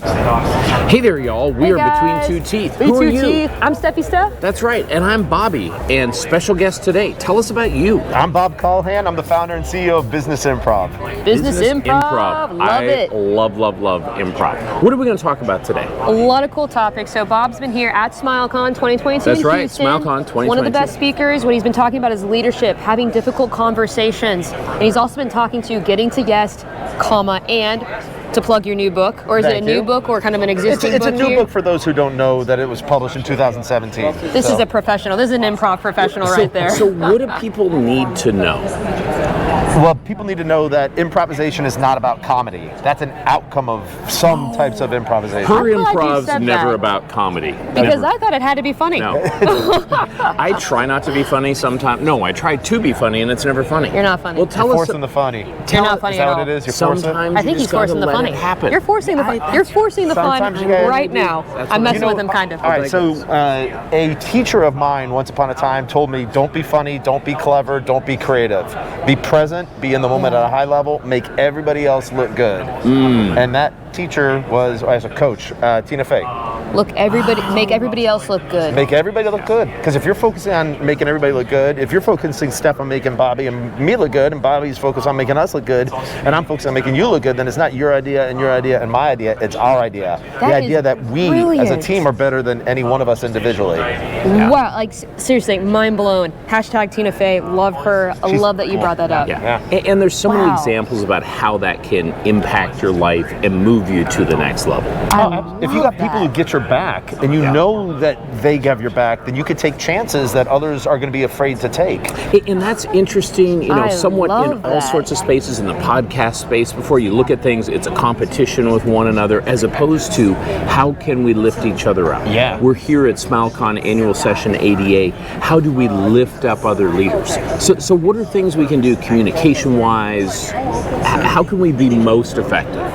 Hey there, y'all. We are Between Two Teeth. Who are you? I'm Steffi Steph. That's right, and I'm Bobby. And special guest today, tell us about you. I'm Bob Kulhan. I'm the founder and CEO of Business Improv. Business Improv. Love it. Love improv. What are we going to talk about today? A lot of cool topics. So Bob's been here at SmileCon 2022 That's in right, Houston. SmileCon 2022. One of the best speakers. What he's been talking about is leadership, having difficult conversations. And he's also been talking to getting to yes, and to plug your new book, or is it a new book or kind of an existing book? It's a new book for those who don't know that it was published in 2017. This is a professional. This is an improv professional right there. So what do people need to know? Well, people need to know that improvisation is not about comedy. That's an outcome of some types of improvisation. Her improv's never about comedy. Because I thought it had to be funny. No. I try not to be funny sometimes. No, I try to be funny and it's never funny. You're not funny. Well, tell us. Forcing the funny. You're not funny at all. Is that what it is? You're sometimes I think he's forcing the funny. You're forcing the fun. You're forcing the fun right now. I'm messing with him, kind of. All right. So a teacher of mine once upon a time told me, "Don't be funny, don't be clever, don't be creative. Be present, be in the moment at a high level, make everybody else look good." And that teacher was, as a coach, Tina Fey. Make everybody else look good. Make everybody look good. Because if you're focusing on making everybody look good, if you're focusing, Steph, on making Bobby and me look good, and Bobby's focused on making us look good, and I'm focused on making you look good, then it's not your idea and my idea, it's our idea. The idea that we, as a team, are better than any one of us individually. Wow, like seriously, mind blown. Hashtag Tina Fey, love her. I love that you brought that up. Yeah. And there's so many examples about how that can impact your life and move you to the next level. If you got people who get your back and you know that they have your back, then you could take chances that others are going to be afraid to take. And that's interesting, somewhat in all sorts of spaces. In the podcast space, before you look at things, it's a competition with one another as opposed to how can we lift each other up. Yeah. We're here at SmileCon Annual Session 88. How do we lift up other leaders? So what are things we can do communication-wise? How can we be most effective?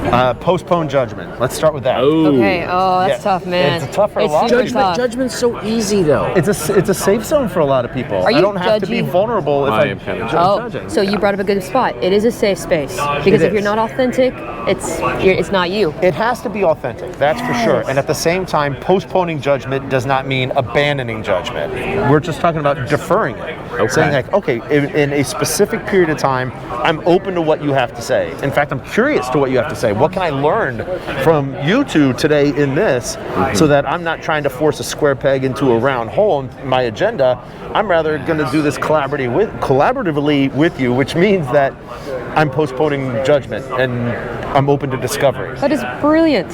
Postpone judgment. Let's start with that. Okay. Oh, that's tough, man. It's tough for a lot of people. Judgment's so easy, though. It's a safe zone for a lot of people. I don't have to be vulnerable if I'm judging. So you brought up a good spot. It is a safe space because if you're not authentic, it's not you. It has to be authentic. That's for sure. And at the same time, postponing judgment does not mean abandoning judgment. We're just talking about deferring it. Okay. Saying like, okay, in a specific period of time, I'm open to what you have to say. In fact, I'm curious to what you have to say. What can I learn from you two today in this so that I'm not trying to force a square peg into a round hole in my agenda. I'm rather going to do this collaboratively with you, which means that I'm postponing judgment and I'm open to discovery. That is brilliant.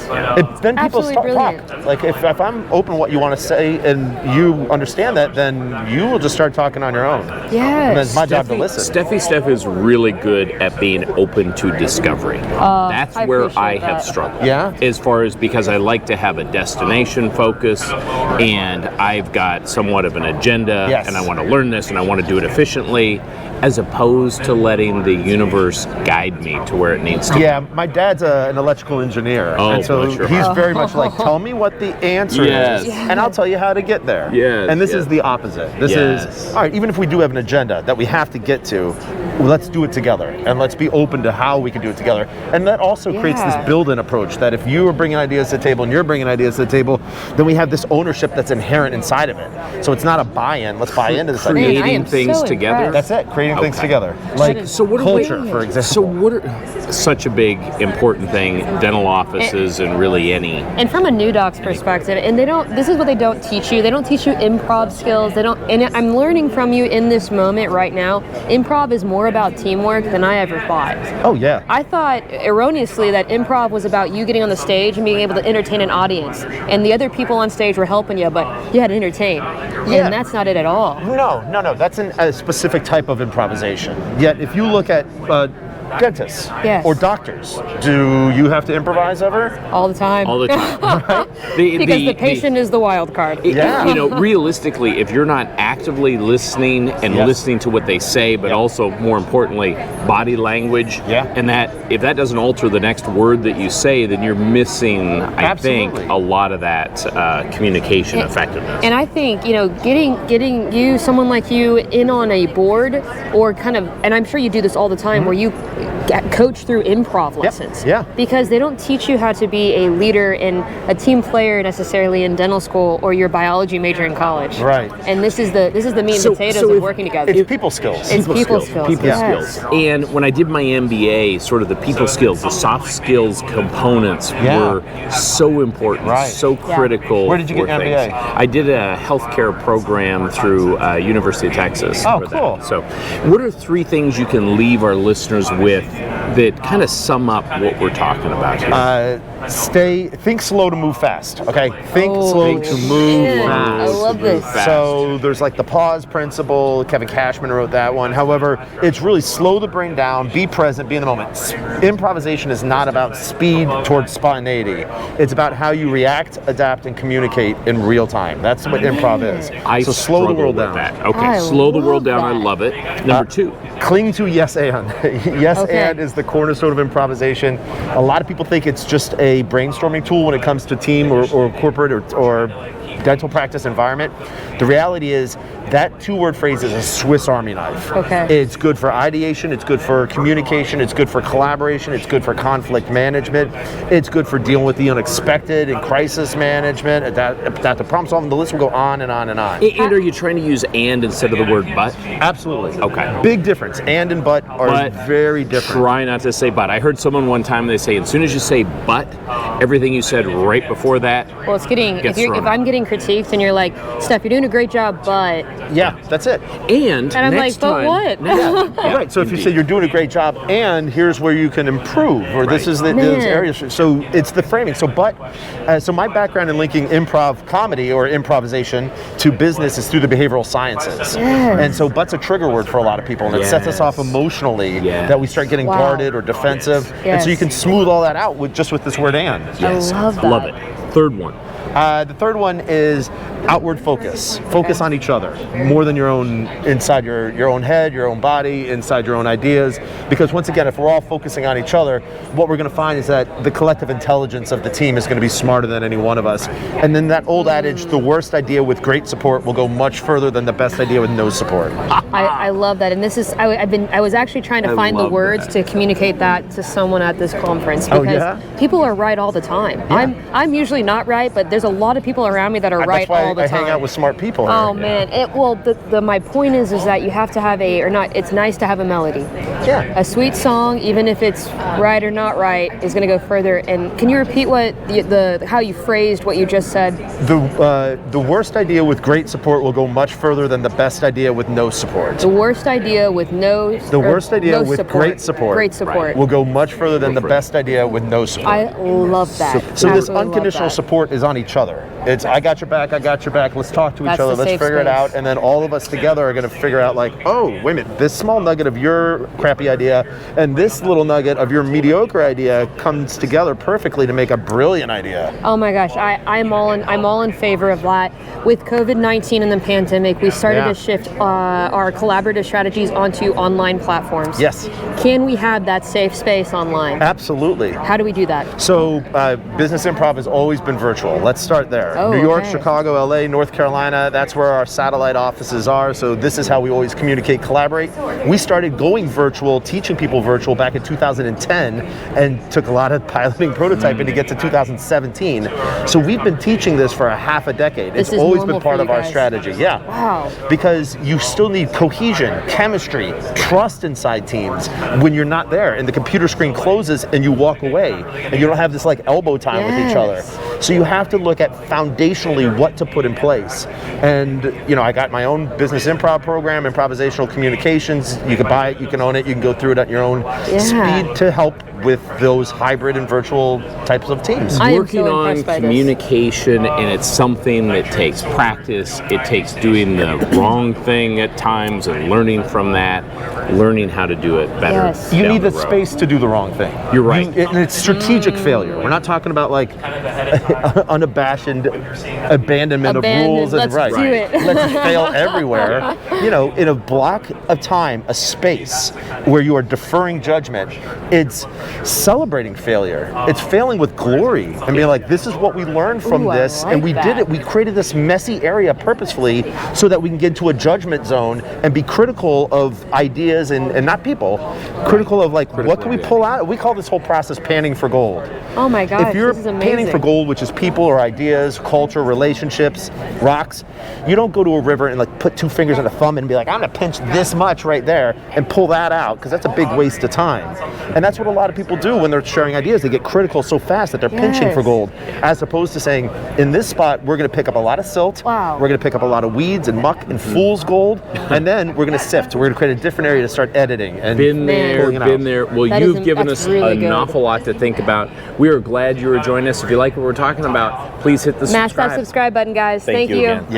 Then people talk. Like if I'm open to what you want to say and you understand that, then you will just start talking on your own. Yes. And it's my job to listen. Steffi is really good at being open to discovery. That's where I have struggled. Yeah. As far as because I like to have a destination focus and I've got somewhat of an agenda and I want to learn this and I want to do it efficiently, as opposed to letting the universe guide me to where it needs to. Yeah, my dad's an electrical engineer, and so he's very much like, tell me what the answer is, and I'll tell you how to get there. And this is the opposite. This is, all right, even if we do have an agenda that we have to get to, let's do it together, and let's be open to how we can do it together. And that also creates this build-in approach that if you are bringing ideas to the table and you're bringing ideas to the table, then we have this ownership that's inherent inside of it. So it's not a buy-in, let's buy into this idea. Creating things together. That's it, creating things together. Like culture, for example. So what are such a big, important thing, dental offices and really any. And from a new doc's perspective, and this is what they don't teach you. They don't teach you improv skills. And I'm learning from you in this moment right now, improv is more about teamwork than I ever thought. Oh, yeah. I thought erroneously that improv was about you getting on the stage and being able to entertain an audience. And the other people on stage were helping you, but you had to entertain. Yeah. And that's not it at all. No. That's a specific type of improvisation. Yet, if you look at dentists or doctors, do you have to improvise ever? All the time. All the time. Right? Because the patient is the wild card. Realistically, if you're not actively listening and listening to what they say, but also more importantly, body language, and that if that doesn't alter the next word that you say, then you're missing, I think, a lot of that communication effectiveness. And I think, getting you, someone like you, in on a board or kind of, and I'm sure you do this all the time, where you coach through improv lessons. Yeah. Because they don't teach you how to be a leader and a team player necessarily in dental school or your biology major in college. Right. And this is the meat and potatoes of working together. It's people skills. It's people skills. People skills. And when I did my MBA, sort of the people skills, the soft skills components were so important, so critical. Where did you get your MBA? I did a healthcare program through University of Texas. Oh, cool. That. So, what are 3 things you can leave our listeners with that kind of sum up what we're talking about here? Think slow to move fast. Okay, think slow to move fast. I love this. So there's like the pause principle. Kevin Cashman wrote that one. However, it's really slow the brain down, be present, be in the moment. Improvisation is not about speed towards spontaneity. It's about how you react, adapt, and communicate in real time. That's what improv is. So slow the world down. Okay, slow the world down. I love it. Number 2. Cling to yes and. Yes and is the cornerstone of improvisation. A lot of people think it's just a brainstorming tool when it comes to team or corporate or dental practice environment. The reality is that 2-word phrase is a Swiss Army knife. Okay. It's good for ideation, it's good for communication, it's good for collaboration, it's good for conflict management, it's good for dealing with the unexpected and crisis management, adaptive problem solving. The list will go on and on and on. And are you trying to use and instead of the word but? Absolutely. Okay. Big difference. And but are very different. Try not to say but. I heard someone one time, they say, as soon as you say but, everything you said right before that. Well, it's getting, if I'm getting critiqued and you're like, Steph, you're doing a great job, but. Yeah, that's it. And I'm like, but what? Right. So if you say you're doing a great job, and here's where you can improve, or this is those areas. So it's the framing. So so my background in linking improv comedy or improvisation to business is through the behavioral sciences. And so but's a trigger word for a lot of people, and it sets us off emotionally that we start getting guarded or defensive. And so you can smooth all that out with this word and. Yes. I love that. Love it. Third one. The third one is outward focus. Focus on each other more than your own, inside your own head, your own body, inside your own ideas. Because once again, if we're all focusing on each other, what we're going to find is that the collective intelligence of the team is going to be smarter than any one of us. And then that old adage, the worst idea with great support will go much further than the best idea with no support. I love that, and this is I was actually trying to find the words to communicate that to someone at this conference because people are right all the time. I'm usually not right, but there's a lot of people around me that are right all the time. That's why I hang out with smart people. Oh man, my point is that you have to have it's nice to have a melody. Yeah. A sweet song, even if it's right or not right, is going to go further. And can you repeat what how you phrased what you just said? The worst idea with great support will go much further than the best idea with no support. The worst idea with great support will go much further than the best idea with no support. I love that. So this unconditional support is on each other. It's I got your back, let's talk to each other, let's figure it out, and then all of us together are going to figure out like, oh, wait a minute, this small nugget of your crappy idea and this little nugget of your mediocre idea comes together perfectly to make a brilliant idea. Oh my gosh, I'm all in favor of that. With COVID-19 and the pandemic, we started to shift our collaborative strategies onto online platforms. Yes. Can we have that safe space online? Absolutely. How do we do that? So business improv has always been virtual. Let's start there. New York, Chicago, LA, North Carolina, that's where our satellite offices are. So this is how we always communicate, collaborate. We started going virtual, teaching people virtual back in 2010 and took a lot of piloting, prototyping to get to 2017. So we've been teaching this for a half a decade. It's always been part of our strategy. Yeah. Wow. Because you still need cohesion, chemistry, trust inside teams when you're not there and the computer screen closes and you walk away and you don't have this like elbow time with each other. So you have to look at foundationally what to put in place. And I got my own business improv program, improvisational communications. You can buy it, you can own it, you can go through it at your own speed to help with those hybrid and virtual types of teams. Working on communication, and it's something that takes practice. It takes doing the wrong thing at times and learning from that, learning how to do it better. Yes. You need the space to do the wrong thing. You're right. And it's strategic failure. We're not talking about like unabashed abandonment of rules and let's do it. Let's fail everywhere. In a block of time, a space where you are deferring judgment, celebrating failure. It's failing with glory and being like, this is what we learned from this, and we did it. We created this messy area purposefully so that we can get into a judgment zone and be critical of ideas and not people, critical of like, what can we pull out? We call this whole process panning for gold. Oh my gosh, if you're this is amazing. panning for gold, which is people or ideas, culture, relationships, rocks, you don't go to a river and like put 2 fingers and a thumb and be like, I'm gonna pinch this much right there and pull that out, because that's a big waste of time. And that's what a lot of people do when they're sharing ideas. They get critical so fast that they're pinching for gold, as opposed to saying, in this spot, we're gonna pick up a lot of silt, we're gonna pick up a lot of weeds and muck and fool's gold, and then we're gonna sift. We're gonna create a different area to start editing. And been there. Well, you've given us an awful lot to think about. We are glad you were joining us. If you like what we're talking about, please hit the Smash that subscribe button, guys. Thank you. Again.